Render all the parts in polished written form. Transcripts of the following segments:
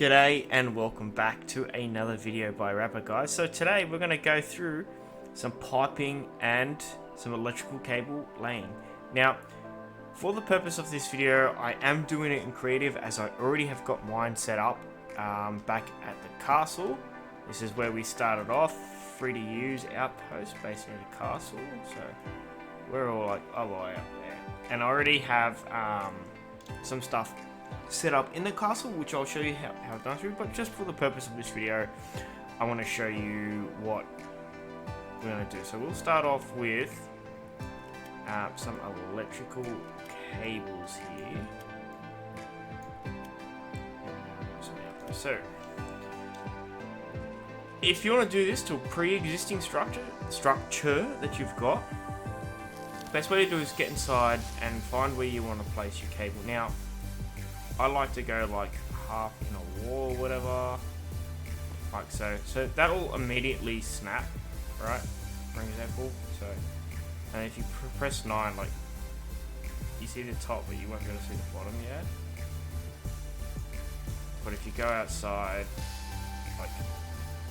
G'day and welcome back to another video by Rapper guys. So today we're going to go through some piping and some electrical cable laying. Now for the purpose of this video I am doing it in creative as I already have got mine set up back at the castle. This is where we started off, free to use outpost based in the castle. So we're all like all the way up there. And I already have some stuff set up in the castle, which I'll show you how it's done through, but just for the purpose of this video I want to show you what we're going to do. So we'll start off with some electrical cables here. So if you want to do this to a pre-existing structure that you've got, the best way to do is get inside and find where you want to place your cable. Now I like to go like half in a wall or whatever, like so. So that'll immediately snap, right? For example, so, and if you press 9, like you see the top, but you won't be able to see the bottom yet. But if you go outside, like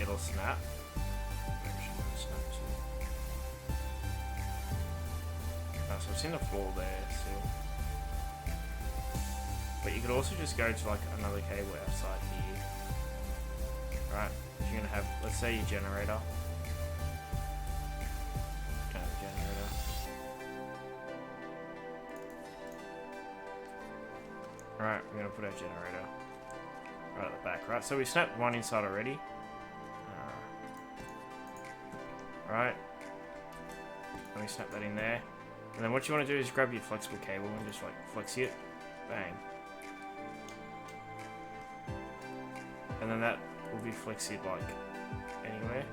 it'll snap. So it's in the floor there still. But you could also just go to like another cable outside here. Right, if you're gonna have, let's say your generator. Alright, we're gonna put our generator right at the back, right? So we snapped one inside already. Right. Let me snap that in there. And then what you want to do is grab your flexible cable and just like flex it. Bang. And then that will be flexed like anywhere.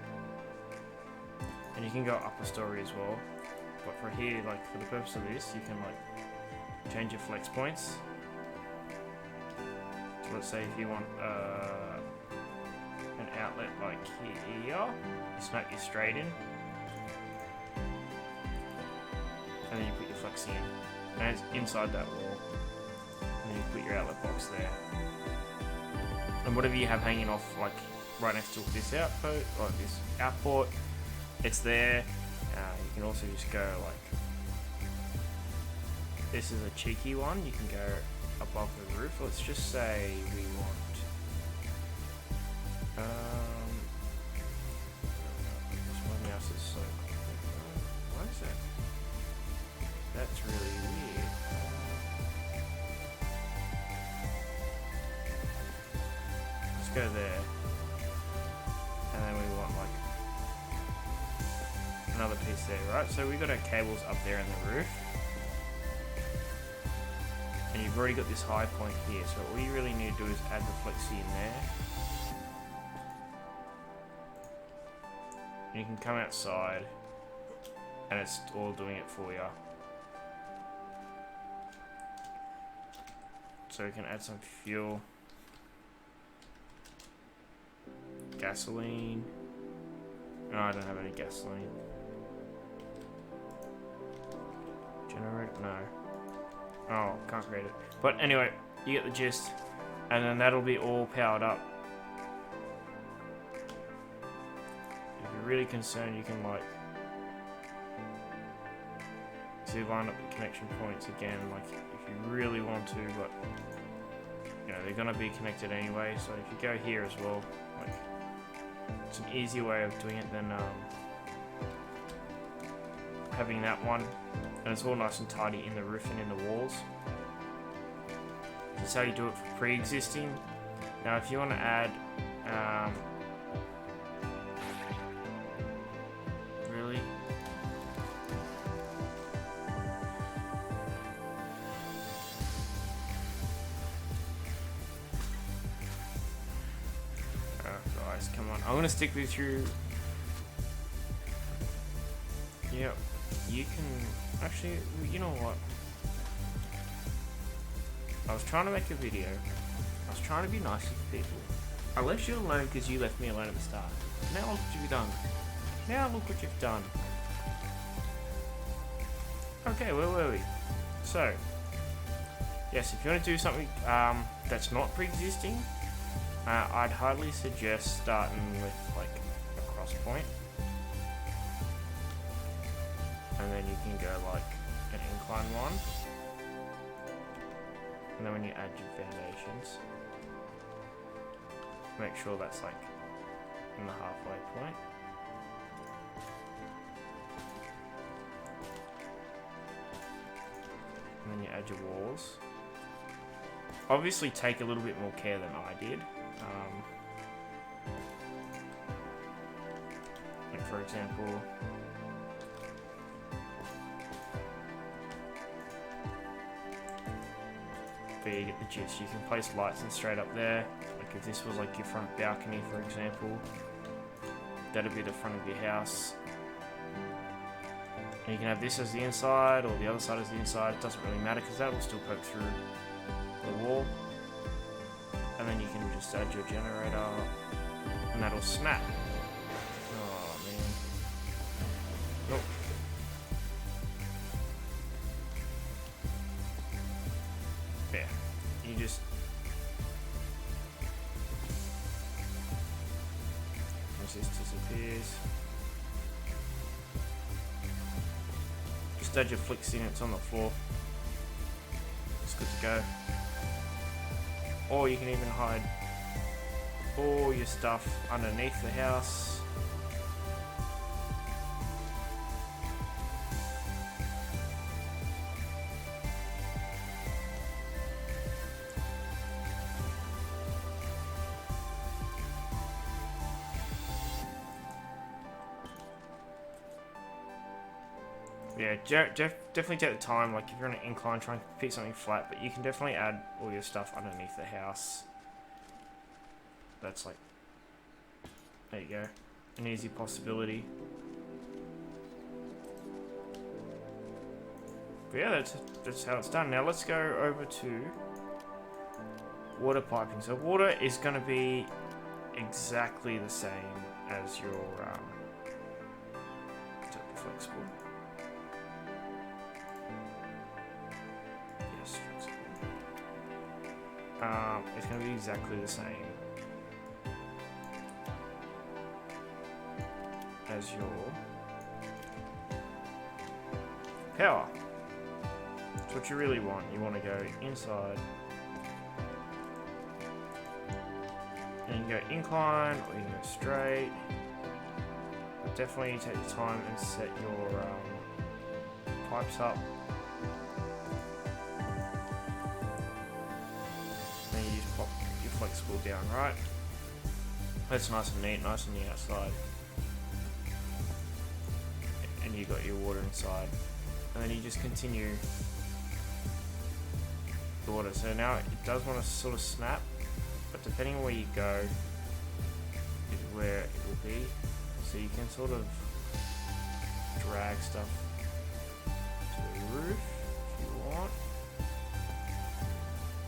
And you can go up a story as well. But for here, like for the purpose of this, you can like change your flex points. So let's say if you want an outlet like here, you snap your straight in. And then you put your flex in. And it's inside that wall. And then you put your outlet box there. And whatever you have hanging off, like right next to this output or this output, it's there. You can also just go like, this is a cheeky one. You can go above the roof. Let's just say we want. My mouse is so. Why is that? That's really weird. Go there, and then we want like another piece there, right? So we've got our cables up there in the roof, and you've already got this high point here, so all you really need to do is add the flexi in there, and you can come outside and it's all doing it for you. So we can add some fuel. Gasoline. No, I don't have any gasoline. Generator? No. Oh, can't create it. But anyway, you get the gist. And then that'll be all powered up. If you're really concerned, you can like line up the connection points again, like if you really want to, but you know, they're gonna be connected anyway, so if you go here as well, like it's an easier way of doing it than having that one, and it's all nice and tidy in the roof and in the walls. That's how you do it for pre-existing. Now if you want to add really guys, come on, I'm gonna stick with you. Yep, you can actually, you know what, I was trying to make a video, I was trying to be nice to people, I left you alone because you left me alone at the start. Now look what you've done. Now look what you've done. Okay, where were we? So yes, if you want to do something that's not pre-existing, I'd hardly suggest starting with like a cross point, and then you can go like an incline one, and then when you add your foundations, make sure that's like in the halfway point. And then you add your walls. Obviously take a little bit more care than I did. Like for example, there you get the gist. You can place lights in straight up there. Like if this was like your front balcony, for example, that'd be the front of your house. And you can have this as the inside or the other side as the inside. It doesn't really matter because that will still poke through the wall. And then you can just add your generator and that'll snap. Oh man. Nope. There. You just once this disappears. Just add your flicks in, it's on the floor. It's good to go. Or you can even hide all your stuff underneath the house. Yeah, definitely take the time. Like if you're on an incline, try and pick something flat, but you can definitely add all your stuff underneath the house. That's like, there you go, an easy possibility. But yeah, that's how it's done. Now let's go over to water piping. So water is going to be exactly the same as your flexible. It's going to be exactly the same as your power. That's what you really want. You want to go inside and you can go incline or you can go straight. But definitely take your time and set your pipes up. Flexible down, right? That's nice and neat, nice on the outside. And you got your water inside. And then you just continue the water. So now it does want to sort of snap, but depending on where you go is where it will be. So you can sort of drag stuff to the roof if you want.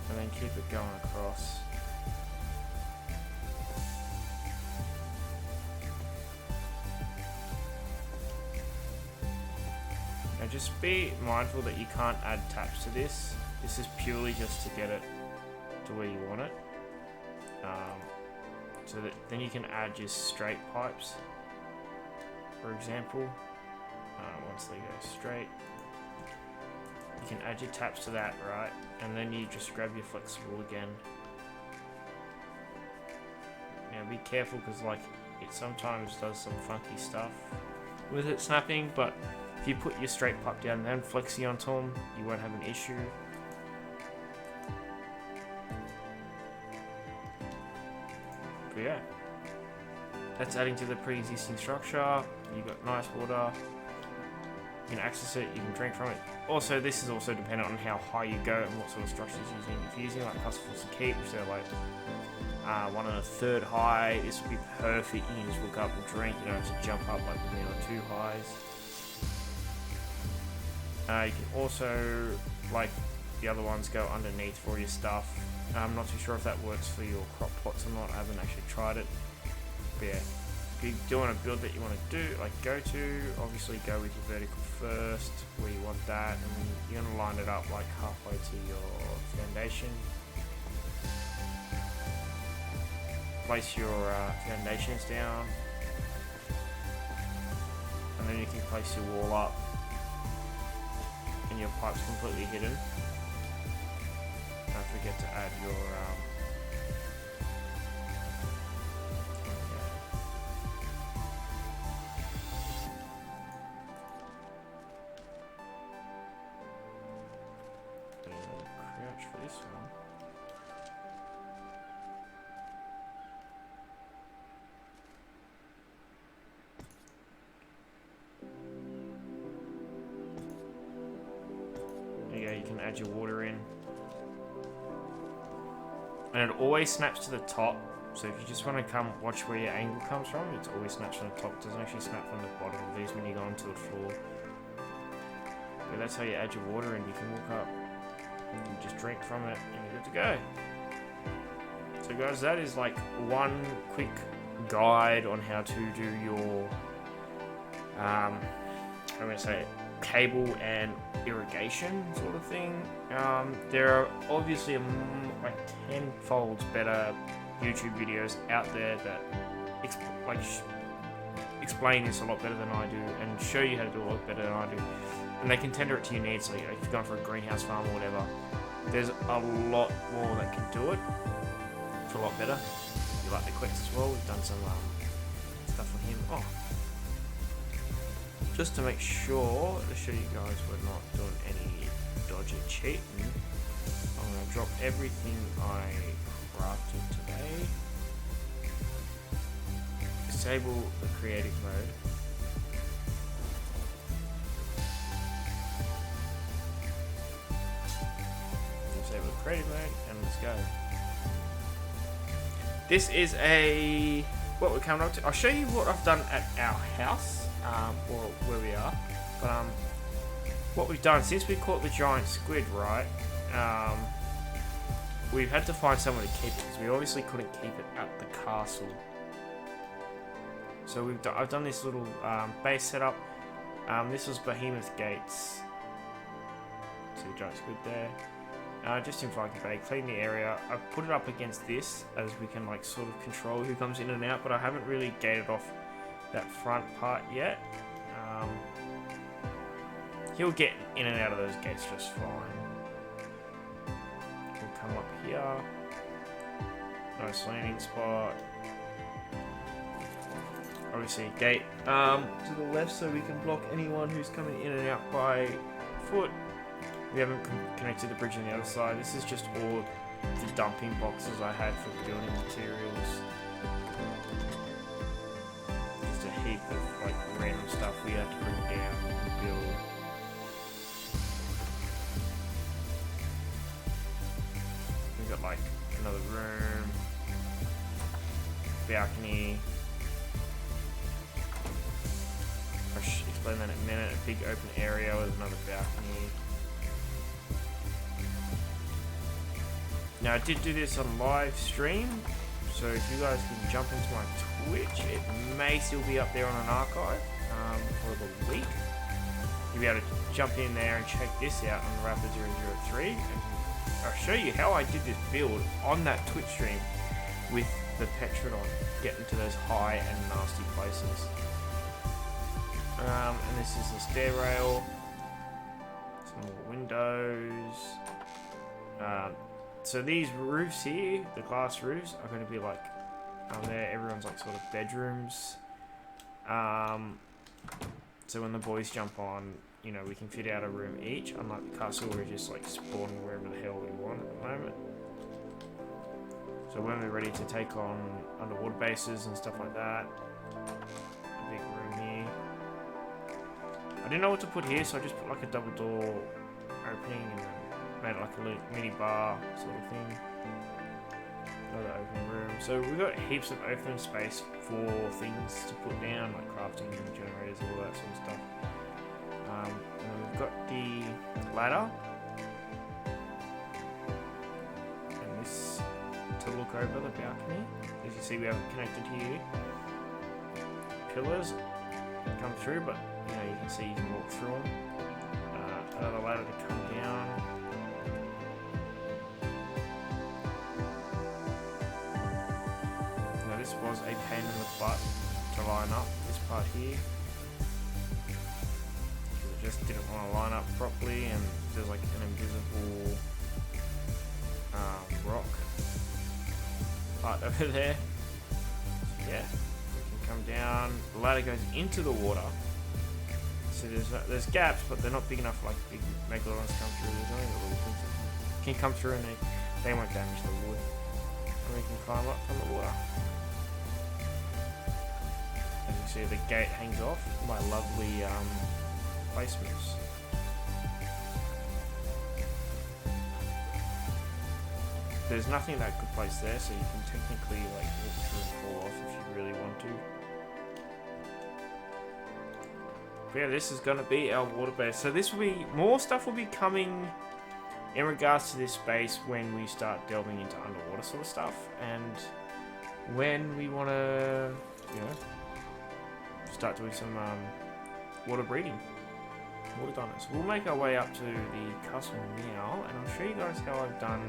And then keep it going across. Now just be mindful that you can't add taps to this. This is purely just to get it to where you want it. So that then you can add just straight pipes, for example. Once they go straight, you can add your taps to that, right? And then you just grab your flexible again. Now be careful because like it sometimes does some funky stuff with it snapping, but if you put your straight pipe down and then flexi onto them, you won't have an issue. But yeah, that's adding to the pre-existing structure. You've got nice water. You can access it, you can drink from it. Also, this is also dependent on how high you go and what sort of structures you're using. If you're using like Castles and Keep, which they're like 1 1/3 high, this would be perfect. You can just look up and drink. You don't have to jump up like with me on 2 highs. You can also, like the other ones, go underneath for your stuff. I'm not too sure if that works for your crop pots or not. I haven't actually tried it. But yeah, if you're doing a build that you want to do, like go to, obviously go with your vertical first, where you want that, and you're going to line it up like halfway to your foundation. place your foundations down, and then you can place your wall up, and your pipe's completely hidden. Don't forget to add your crouch for this one. There you go, you can add your water in. And it always snaps to the top, so if you just want to come watch where your angle comes from, it always snaps from the top. It doesn't actually snap from the bottom of these when you go onto the floor. But that's how you add your water in. You can walk up and you just drink from it and you're good to go. So guys, that is like one quick guide on how to do your I'm going to say cable and irrigation sort of thing. There are obviously like 10 folds better YouTube videos out there that explain this a lot better than I do and show you how to do it a lot better than I do, and they can tender it to your needs. So if you're going for a greenhouse farm or whatever, there's a lot more that can do it. It's a lot better. If you like the quest as well, we've done some stuff on him. Just to make sure, to show you guys we're not doing any dodgy cheating, I'm going to drop everything I crafted today. Disable the creative mode. Disable the creative mode and let's go. This is what we're coming up to. I'll show you what I've done at our house. Or where we are, but what we've done since we caught the giant squid, right? We've had to find somewhere to keep it because we obviously couldn't keep it at the castle. So I've done this little base setup. This was Behemoth Gates. See the giant squid there. Just in Viking Bay, clean the area. I put it up against this as we can like sort of control who comes in and out, but I haven't really gated off that front part yet. He'll get in and out of those gates just fine. We'll come up here. Nice landing spot. Obviously a gate to the left so we can block anyone who's coming in and out by foot. We haven't connected the bridge on the other side. This is just all the dumping boxes I had for building materials. A heap of like random stuff we had to bring down and build. We've got like another room, balcony. I'll explain that in a minute. A big open area with another balcony. Now I did do this on live stream, so if you guys can jump into my Twitch, it may still be up there on an archive for the week. You'll be able to jump in there and check this out on the Raptor 003. And I'll show you how I did this build on that Twitch stream with the Petrodon, getting to those high and nasty places. And this is the stair rail, some more windows. So these roofs here, the glass roofs, are going to be like there. Everyone's like sort of bedrooms. So when the boys jump on, you know, we can fit out a room each. Unlike the castle, we're just like spawning wherever the hell we want at the moment. So when we're ready to take on underwater bases and stuff like that, a big room here. I didn't know what to put here, so I just put like a double door opening and made it like a little mini bar sort of thing. Another open room. So we've got heaps of open space for things to put down, like crafting generators, all that sort of stuff. And then we've got the ladder. And this to look over the balcony. As you see, we have it connected here. Pillars come through, but you know, you can see you can walk through them. Another ladder to come down. was a pain in the butt to line up this part here. Because it just didn't want to line up properly, and there's like an invisible rock part over there. So yeah, we can come down. The ladder goes into the water. So there's gaps, but they're not big enough like big megalodons come through. There's only little things that can come through, and they won't damage the wood. And we can climb up from the water. As you see, the gate hangs off my lovely placements. There's nothing that could place there, so you can technically like walk through and fall off if you really want to. But yeah, this is going to be our water base. So this will be, more stuff will be coming in regards to this space when we start delving into underwater sort of stuff, and when we want to, you know, start doing some water breeding, water dinos. We'll make our way up to the castle now, and I'll show you guys how I've done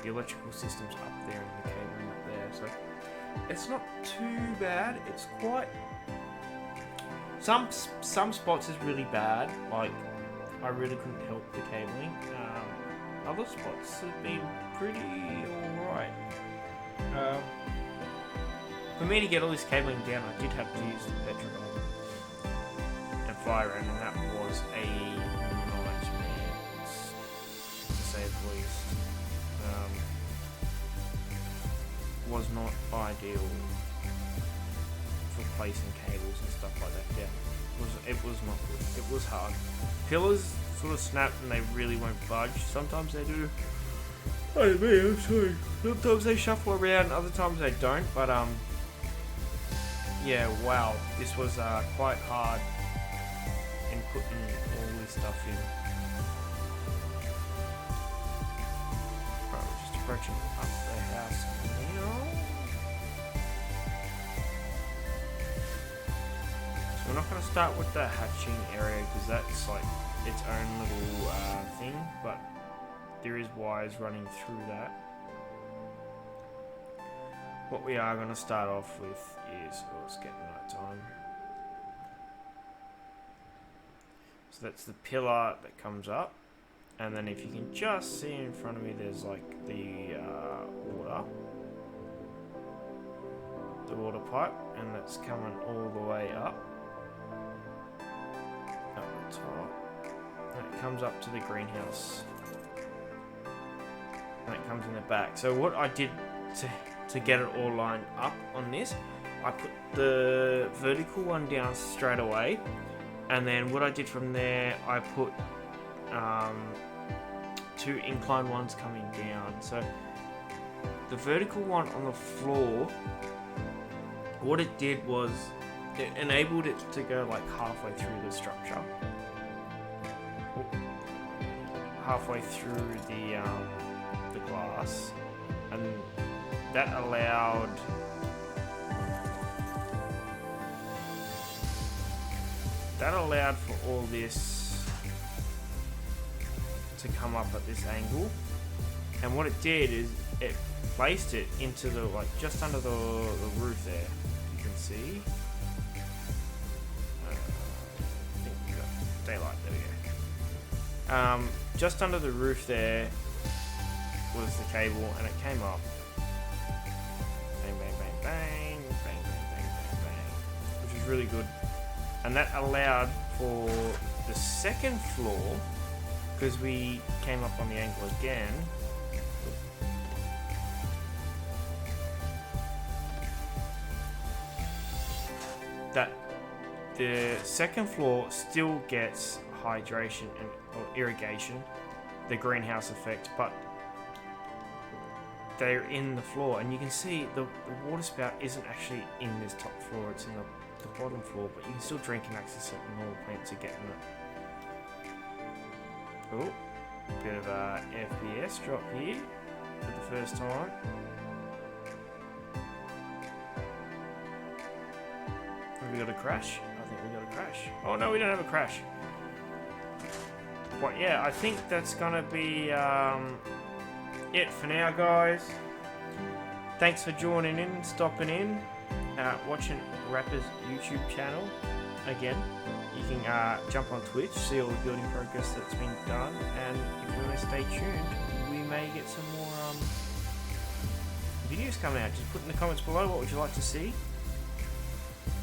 the electrical systems up there and the cabling up there. So it's not too bad. It's quite, some spots is really bad, like I really couldn't help the cabling. Other spots have been pretty alright. For me to get all this cabling down, I did have to use the petrol and fire it, and that was a nightmare, to say the least. Was not ideal for placing cables and stuff like that. Yeah, it was not good. It was hard. Pillars sort of snap and they really won't budge. Sometimes they do. Oh man, I'm sorry. Sometimes they shuffle around, other times they don't. But yeah, wow, this was quite hard in putting all this stuff in. Right, we're just approaching up the house now. So we're not going to start with the hatching area because that's like its own little thing, but there is wires running through that. What we are going to start off with is, oh, it's getting night time. So that's the pillar that comes up, and then if you can just see in front of me, there's like the water pipe, and that's coming all the way up the top. And it comes up to the greenhouse, and it comes in the back. So what I did to get it all lined up on this, I put the vertical one down straight away, and then what I did from there, I put 2 inclined ones coming down. So the vertical one on the floor, what it did was it enabled it to go like halfway through the structure, halfway through the glass, and that allowed for all this to come up at this angle. And what it did is it placed it into the, like, just under the roof there. You can see. I think we got daylight. There we go. Just under the roof there was the cable, and it came up. Bang, bang, bang, bang, bang, bang, bang, bang, bang, which is really good. And that allowed for the second floor, because we came up on the angle again. That the second floor still gets hydration or irrigation, the greenhouse effect, but they're in the floor, and you can see the water spout isn't actually in this top floor, it's in the bottom floor, but you can still drink and access it, and all the plants are getting it. Oh, a bit of a FPS drop here for the first time. Have we got a crash? I think we got a crash. Oh no, we don't have a crash. But yeah, I think that's gonna be it for now, guys. thanks for joining in, stopping in, watching Rapper's YouTube channel. Again, you can jump on Twitch, see all the building progress that's been done, and if you want to stay tuned, we may get some more videos coming out. Just put in the comments below what would you like to see.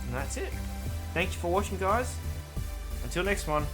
And that's it. Thanks for watching, guys. Until next one.